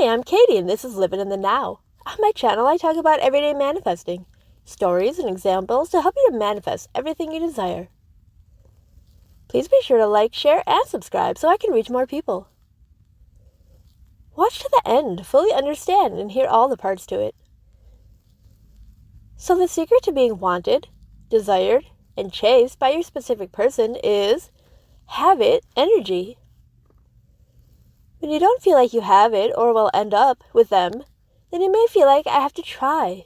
I'm Katie, and this is Living in the Now. On my channel, I talk about everyday manifesting, stories and examples to help you to manifest everything you desire. Please be sure to like, share, and subscribe so I can reach more people. Watch to the end to fully understand and hear all the parts to it. So the secret to being wanted, desired, and chased by your specific person is habit energy. When you don't feel like you have it or will end up with them, then you may feel like I have to try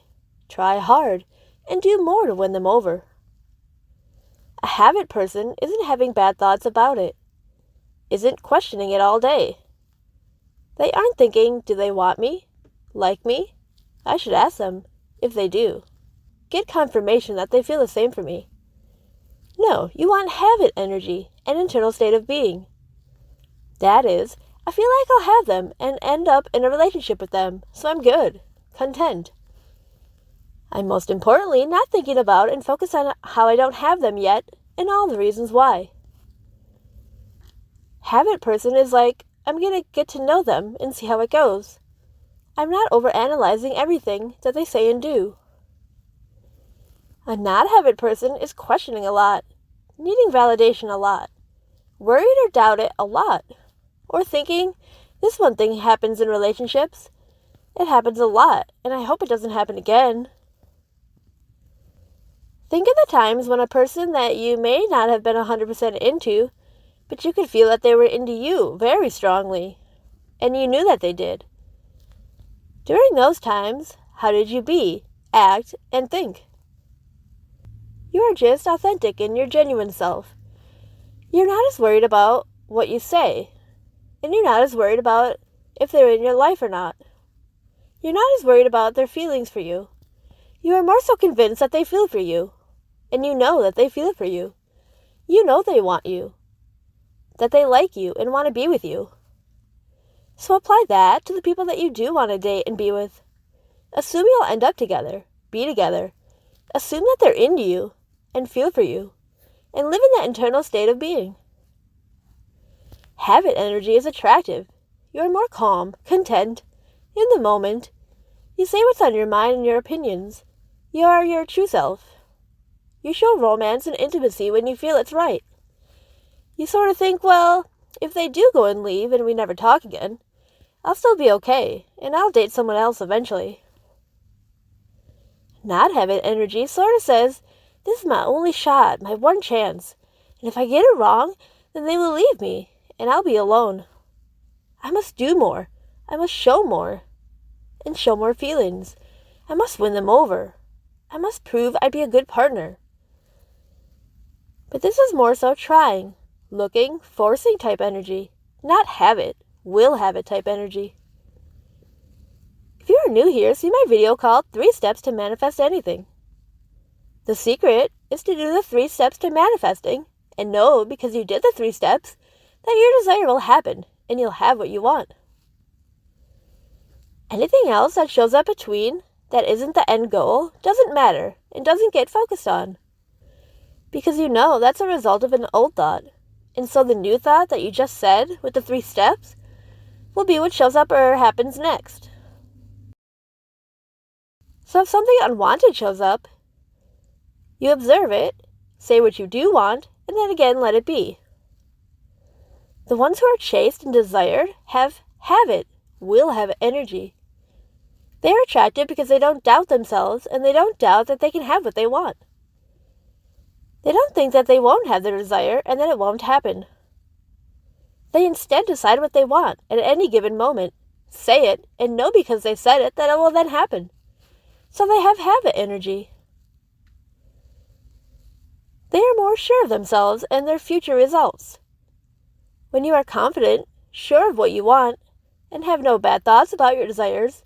hard, and do more to win them over. A habit person isn't having bad thoughts about it, isn't questioning it all day. They aren't thinking, do they want me? Like me? I should ask them, if they do. Get confirmation that they feel the same for me. No, you want habit energy, an internal state of being. That is, I feel like I'll have them and end up in a relationship with them, so I'm good, content. I'm most importantly not thinking about and focused on how I don't have them yet and all the reasons why. Habit person is like, I'm going to get to know them and see how it goes. I'm not overanalyzing everything that they say and do. A not habit person is questioning a lot, needing validation a lot, worried or doubt it a lot, or thinking, this one thing happens in relationships. It happens a lot, and I hope it doesn't happen again. Think of the times when a person that you may not have been 100% into, but you could feel that they were into you very strongly, and you knew that they did. During those times, how did you be, act, and think? You are just authentic in your genuine self. You're not as worried about what you say, and you're not as worried about if they're in your life or not. You're not as worried about their feelings for you. You are more so convinced that they feel for you, and you know that they feel for you. You know they want you, that they like you and want to be with you. So apply that to the people that you do want to date and be with. Assume you'll end up together, be together. Assume that they're into you and feel for you, and live in that internal state of being. Habit energy is attractive. You are more calm, content, in the moment. You say what's on your mind and your opinions. You are your true self. You show romance and intimacy when you feel it's right. You sort of think, well, if they do go and leave and we never talk again, I'll still be okay, and I'll date someone else eventually. Not habit energy sort of says, this is my only shot, my one chance, and if I get it wrong, then they will leave me, and I'll be alone. I must do more. I must show more. And show more feelings. I must win them over. I must prove I'd be a good partner. But this is more so trying, looking, forcing type energy, not habit, will have it type energy. If you are new here, see my video called 3 Steps to Manifest Anything. The secret is to do the 3 steps to manifesting and know because you did the 3 steps that your desire will happen and you'll have what you want. Anything else that shows up between that isn't the end goal doesn't matter and doesn't get focused on. Because you know that's a result of an old thought. And so the new thought that you just said with the 3 steps will be what shows up or happens next. So if something unwanted shows up, you observe it, say what you do want, and then again let it be. The ones who are chased and desired have it, will have energy. They are attractive because they don't doubt themselves and they don't doubt that they can have what they want. They don't think that they won't have their desire and that it won't happen. They instead decide what they want at any given moment, say it, and know because they said it that it will then happen. So they have it energy. They are more sure of themselves and their future results. When you are confident, sure of what you want, and have no bad thoughts about your desires,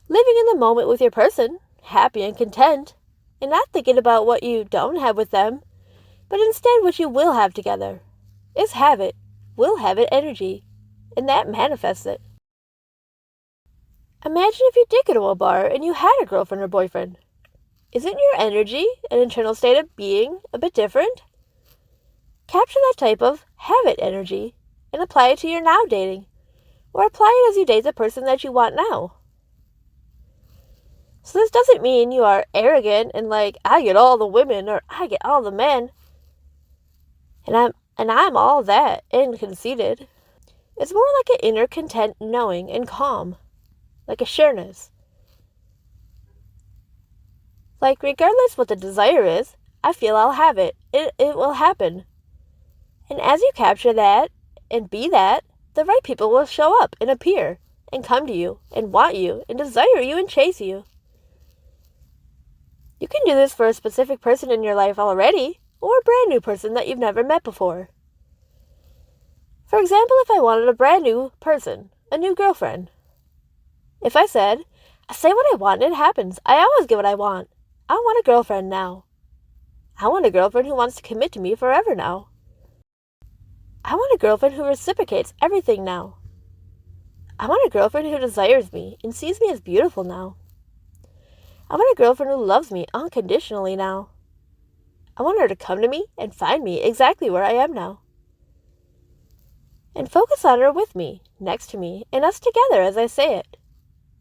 living in the moment with your person, happy and content, and not thinking about what you don't have with them, but instead what you will have together, is it, will have it energy, and that manifests it. Imagine if you did go to a bar and you had a girlfriend or boyfriend. Isn't your energy and internal state of being a bit different? Capture that type of habit energy and apply it to your now dating, or apply it as you date the person that you want now. So this doesn't mean you are arrogant and like, I get all the women or I get all the men. And I'm all that and conceited. It's more like an inner content knowing and calm. Like a sureness. Like regardless what the desire is, I feel I'll have it. It will happen. And as you capture that and be that, the right people will show up and appear and come to you and want you and desire you and chase you. You can do this for a specific person in your life already, or a brand new person that you've never met before. For example, if I wanted a brand new person, a new girlfriend. If I said, I say what I want and it happens. I always get what I want. I want a girlfriend now. I want a girlfriend who wants to commit to me forever now. I want a girlfriend who reciprocates everything now. I want a girlfriend who desires me and sees me as beautiful now. I want a girlfriend who loves me unconditionally now. I want her to come to me and find me exactly where I am now. And focus on her with me, next to me, and us together as I say it.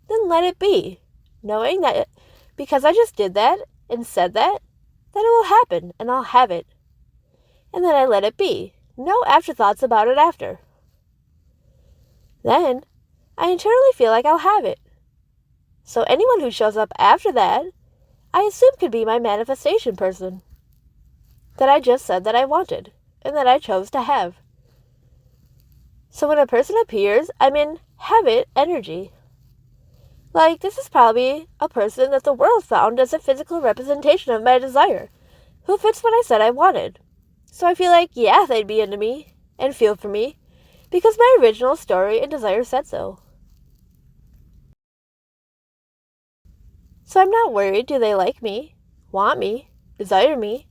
Then let it be, knowing that because I just did that and said that it will happen and I'll have it. And then I let it be, no afterthoughts about it after. Then I internally feel like I'll have it. So anyone who shows up after that, I assume could be my manifestation person. That I just said that I wanted, and that I chose to have. So when a person appears, I'm in have it energy. Like, this is probably a person that the world found as a physical representation of my desire, who fits what I said I wanted. So I feel like, yeah, they'd be into me, and feel for me, because my original story and desire said so. So I'm not worried, do they like me, want me, desire me?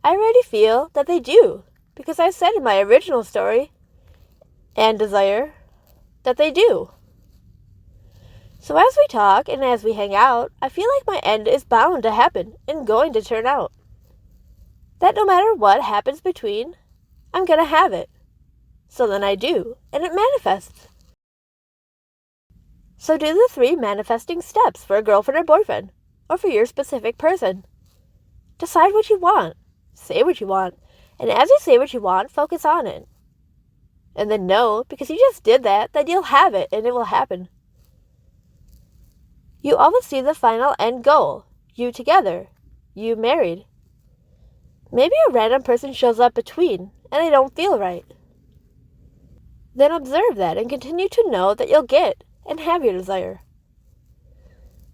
I already feel that they do, because I said in my original story and desire that they do. So as we talk and as we hang out, I feel like my end is bound to happen and going to turn out. That no matter what happens between, I'm going to have it. So then I do, and it manifests. So do the 3 manifesting steps for a girlfriend or boyfriend, or for your specific person. Decide what you want, say what you want, and as you say what you want, focus on it. And then know, because you just did that you'll have it and it will happen. You always see the final end goal, you together, you married. Maybe a random person shows up between, and they don't feel right. Then observe that and continue to know that you'll get and have your desire.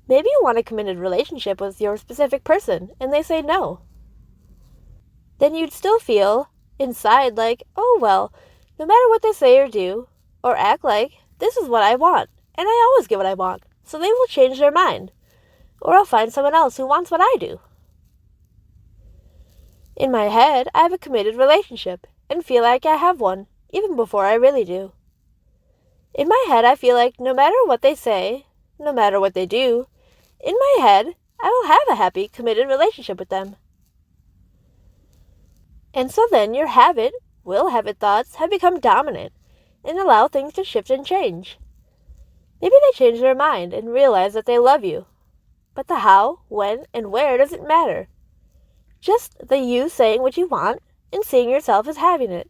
Maybe you want a committed relationship with your specific person, and they say no. Then you'd still feel inside like, oh well, no matter what they say or do, or act like, this is what I want, and I always get what I want, so they will change their mind, or I'll find someone else who wants what I do. In my head, I have a committed relationship, and feel like I have one, even before I really do. In my head, I feel like no matter what they say, no matter what they do, in my head, I will have a happy, committed relationship with them. And so then your have it, will have it thoughts have become dominant and allow things to shift and change. Maybe they change their mind and realize that they love you. But the how, when, and where doesn't matter. Just the you saying what you want and seeing yourself as having it.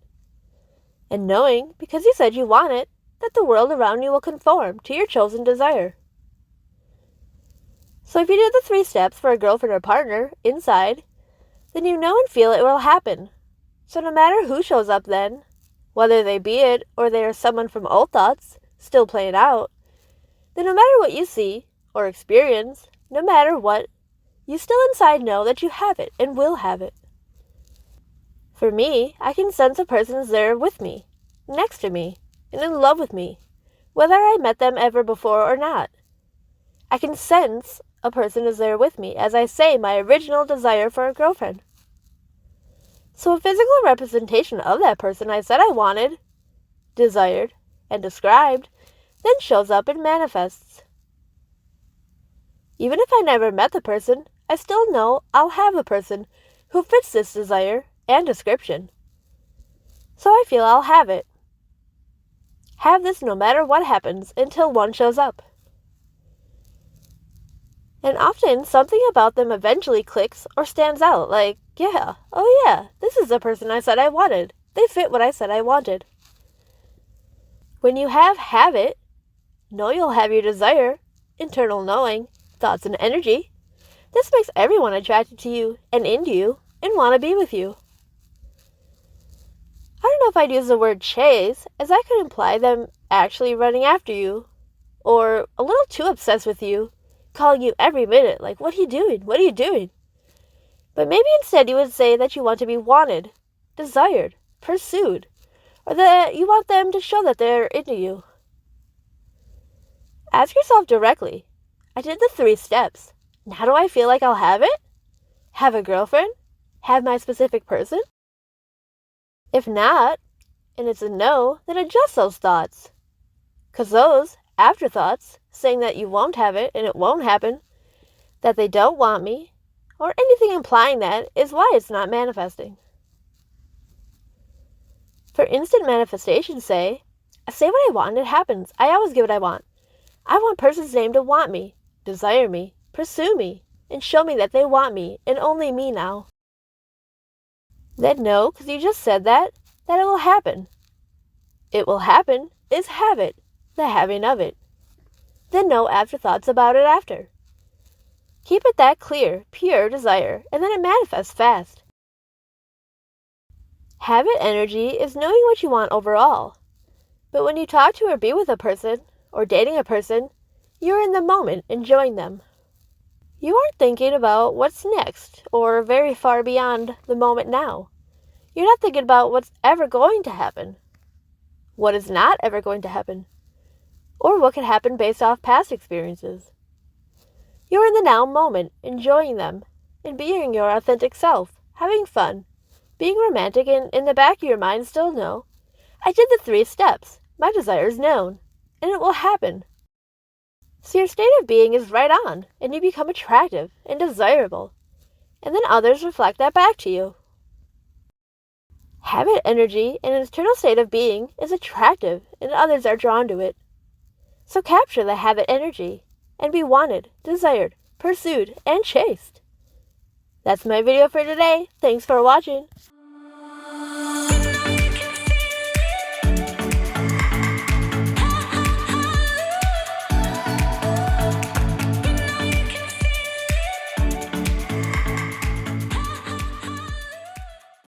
And knowing, because you said you want it, that the world around you will conform to your chosen desire. So if you did the 3 steps for a girlfriend or partner, inside, then you know and feel it will happen. So no matter who shows up then, whether they be it or they are someone from old thoughts, still playing out, then no matter what you see or experience, no matter what, you still inside know that you have it and will have it. For me, I can sense a person is there with me, next to me, and in love with me, whether I met them ever before or not. I can sense a person is there with me as I say my original desire for a girlfriend. So a physical representation of that person I said I wanted, desired, and described, then shows up and manifests. Even if I never met the person, I still know I'll have a person who fits this desire and description. So I feel I'll have it. Have this no matter what happens until one shows up. And often something about them eventually clicks or stands out, like, yeah, oh yeah, this is the person I said I wanted. They fit what I said I wanted. When you have it, know you'll have your desire, internal knowing, thoughts and energy. This makes everyone attracted to you and into you and want to be with you. I don't know if I'd use the word chase, as that could imply them actually running after you, or a little too obsessed with you, calling you every minute, like, what are you doing? What are you doing? But maybe instead you would say that you want to be wanted, desired, pursued, or that you want them to show that they're into you. Ask yourself directly, I did the 3 steps. Now do I feel like I'll have it? Have a girlfriend? Have my specific person? If not, and it's a no, then adjust those thoughts. Because those afterthoughts, saying that you won't have it and it won't happen, that they don't want me, or anything implying that, is why it's not manifesting. For instant manifestation, say, I say what I want and it happens. I always get what I want. I want person's name to want me, desire me, pursue me, and show me that they want me and only me now. Then know, because you just said that it will happen. It will happen is have it, the having of it. Then no afterthoughts about it after. Keep it that clear, pure desire, and then it manifests fast. Have it energy is knowing what you want overall. But when you talk to or be with a person, or dating a person, you're in the moment, enjoying them. You aren't thinking about what's next, or very far beyond the moment now. You're not thinking about what's ever going to happen, what is not ever going to happen, or what could happen based off past experiences. You're in the now moment, enjoying them, and being your authentic self, having fun, being romantic, and in the back of your mind still know, I did the 3 steps, my desire is known, and it will happen. So your state of being is right on, and you become attractive and desirable, and then others reflect that back to you. Habit energy in an eternal state of being is attractive, and others are drawn to it. So capture the habit energy, and be wanted, desired, pursued, and chased. That's my video for today. Thanks for watching.